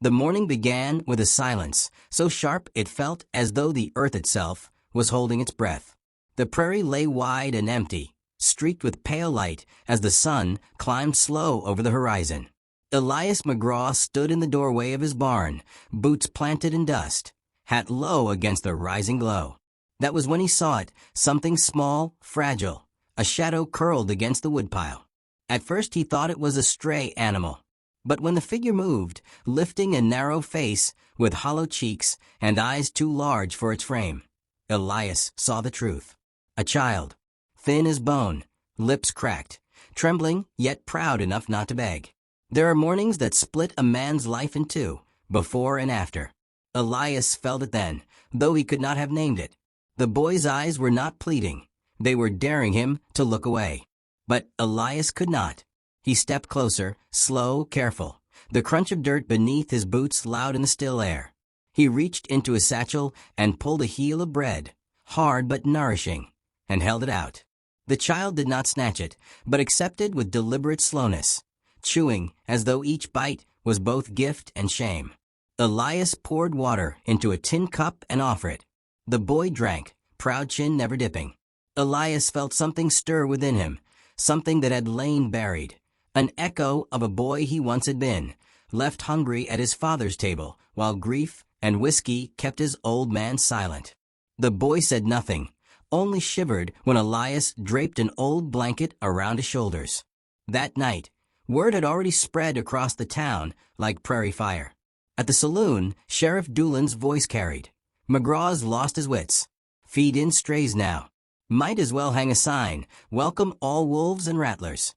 The morning began with a silence so sharp it felt as though the earth itself was holding its breath. The prairie lay wide and empty, streaked with pale light as the sun climbed slow over the horizon. Elias McGraw stood in the doorway of his barn, boots planted in dust, hat low against the rising glow. That was when he saw it, something small, fragile, a shadow curled against the woodpile. At first he thought it was a stray animal. But when the figure moved, lifting a narrow face with hollow cheeks and eyes too large for its frame, Elias saw the truth. A child, thin as bone, lips cracked, trembling yet proud enough not to beg. There are mornings that split a man's life in two, before and after. Elias felt it then, though he could not have named it. The boy's eyes were not pleading. They were daring him to look away. But Elias could not. He stepped closer, slow, careful, the crunch of dirt beneath his boots loud in the still air. He reached into his satchel and pulled a heel of bread, hard but nourishing, and held it out. The child did not snatch it, but accepted with deliberate slowness, chewing as though each bite was both gift and shame. Elias poured water into a tin cup and offered it. The boy drank, proud chin never dipping. Elias felt something stir within him, something that had lain buried, an echo of a boy he once had been, left hungry at his father's table while grief and whiskey kept his old man silent. The boy said nothing, only shivered when Elias draped an old blanket around his shoulders. That night, word had already spread across the town like prairie fire. At the saloon, Sheriff Doolan's voice carried. McGraw's lost his wits. Feed in strays now. Might as well hang a sign, welcome all wolves and rattlers.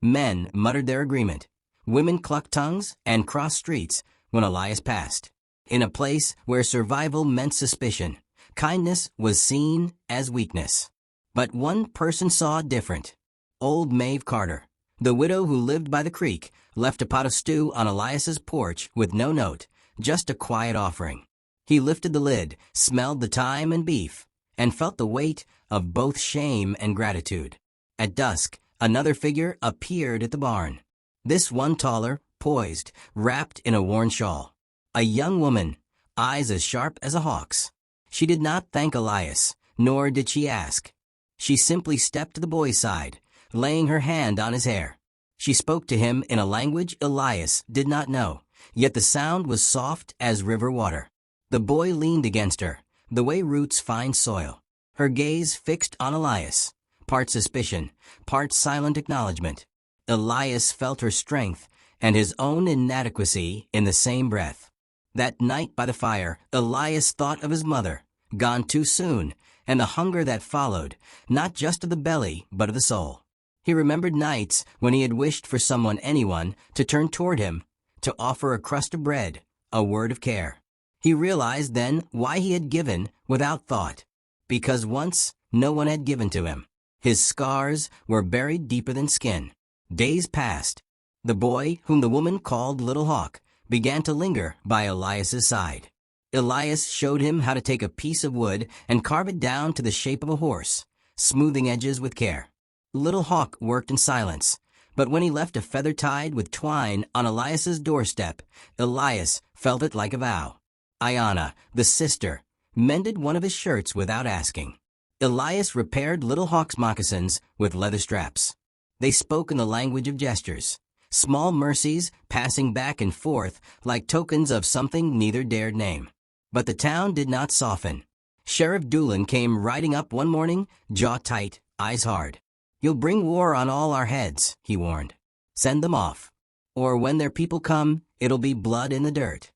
Men muttered their agreement. Women clucked tongues and crossed streets when Elias passed. In a place where survival meant suspicion, kindness was seen as weakness. But one person saw different. Old Maeve Carter, the widow who lived by the creek, left a pot of stew on Elias's porch with no note, just a quiet offering. He lifted the lid, smelled the thyme and beef, and felt the weight of both shame and gratitude. At dusk, another figure appeared at the barn. This one taller, poised, wrapped in a worn shawl. A young woman, eyes as sharp as a hawk's. She did not thank Elias, nor did she ask. She simply stepped to the boy's side, laying her hand on his hair. She spoke to him in a language Elias did not know, yet the sound was soft as river water. The boy leaned against her, the way roots find soil. Her gaze fixed on Elias, part suspicion, part silent acknowledgement. Elias felt her strength and his own inadequacy in the same breath. That night by the fire, Elias thought of his mother, gone too soon, and the hunger that followed, not just of the belly, but of the soul. He remembered nights when he had wished for anyone, to turn toward him, to offer a crust of bread, a word of care. He realized then why he had given without thought. Because once, no one had given to him. His scars were buried deeper than skin. Days passed. The boy, whom the woman called Little Hawk, began to linger by Elias's side. Elias showed him how to take a piece of wood and carve it down to the shape of a horse, smoothing edges with care. Little Hawk worked in silence, but when he left a feather tied with twine on Elias's doorstep, Elias felt it like a vow. Ayana, the sister, mended one of his shirts without asking. Elias repaired Little Hawk's moccasins with leather straps. They spoke in the language of gestures, small mercies passing back and forth like tokens of something neither dared name. But the town did not soften. Sheriff Doolan came riding up one morning, jaw tight, eyes hard. "You'll bring war on all our heads," he warned. "Send them off. Or when their people come, it'll be blood in the dirt."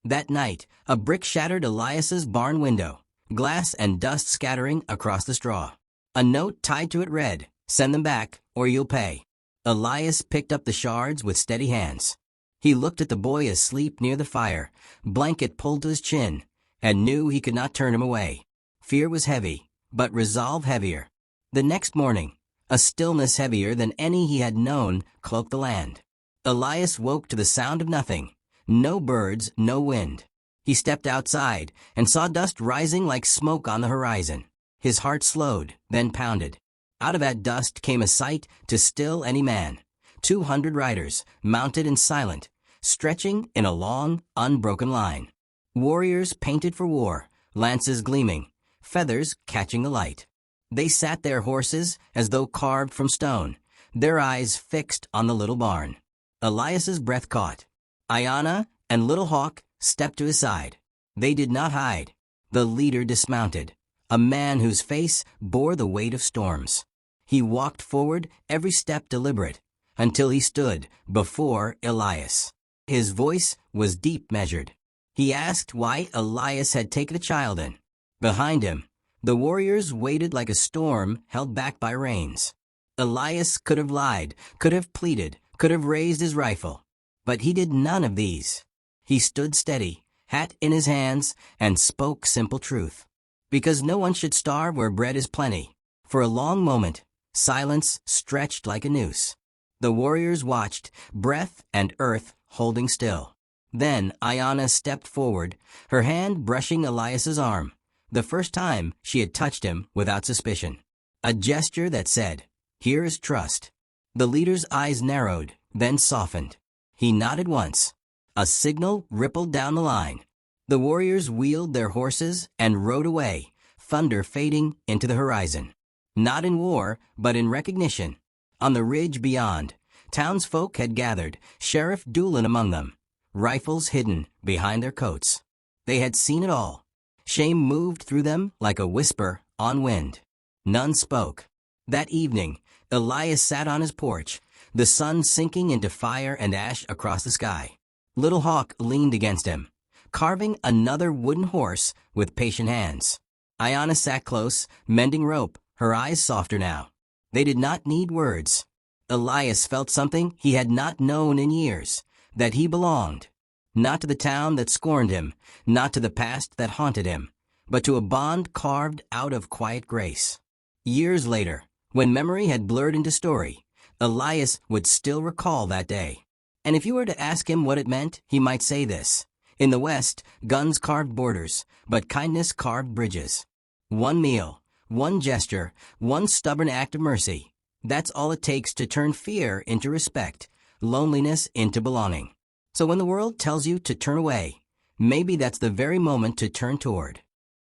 That night, a brick shattered Elias's barn window, glass and dust scattering across the straw. A note tied to it read, "Send them back, or you'll pay." Elias picked up the shards with steady hands. He looked at the boy asleep near the fire, blanket pulled to his chin, and knew he could not turn him away. Fear was heavy, but resolve heavier. The next morning, a stillness heavier than any he had known cloaked the land. Elias woke to the sound of nothing. No birds, no wind. He stepped outside and saw dust rising like smoke on the horizon. His heart slowed, then pounded. Out of that dust came a sight to still any man. 200 riders, mounted and silent, stretching in a long, unbroken line. Warriors painted for war, lances gleaming, feathers catching the light. They sat their horses as though carved from stone, their eyes fixed on the little barn. Elias's breath caught. Ayanna and Little Hawk stepped to his side. They did not hide. The leader dismounted, a man whose face bore the weight of storms. He walked forward, every step deliberate, until he stood before Elias. His voice was deep measured. He asked why Elias had taken a child in. Behind him, the warriors waited like a storm held back by rains. Elias could have lied, could have pleaded, could have raised his rifle. But he did none of these. He stood steady, hat in his hands, and spoke simple truth. Because no one should starve where bread is plenty. For a long moment, silence stretched like a noose. The warriors watched, breath and earth holding still. Then Ayanna stepped forward, her hand brushing Elias's arm, the first time she had touched him without suspicion. A gesture that said, "Here is trust." The leader's eyes narrowed, then softened. He nodded once. A signal rippled down the line. The warriors wheeled their horses and rode away, thunder fading into the horizon. Not in war, but in recognition. On the ridge beyond, townsfolk had gathered, Sheriff Doolin among them, rifles hidden behind their coats. They had seen it all. Shame moved through them like a whisper on wind. None spoke. That evening, Elias sat on his porch, the sun sinking into fire and ash across the sky. Little Hawk leaned against him, carving another wooden horse with patient hands. Ayanna sat close, mending rope, her eyes softer now. They did not need words. Elias felt something he had not known in years, that he belonged. Not to the town that scorned him, not to the past that haunted him, but to a bond carved out of quiet grace. Years later, when memory had blurred into story, Elias would still recall that day. And if you were to ask him what it meant, he might say this. In the West, guns carved borders, but kindness carved bridges. One meal, one gesture, one stubborn act of mercy. That's all it takes to turn fear into respect, loneliness into belonging. So when the world tells you to turn away, maybe that's the very moment to turn toward.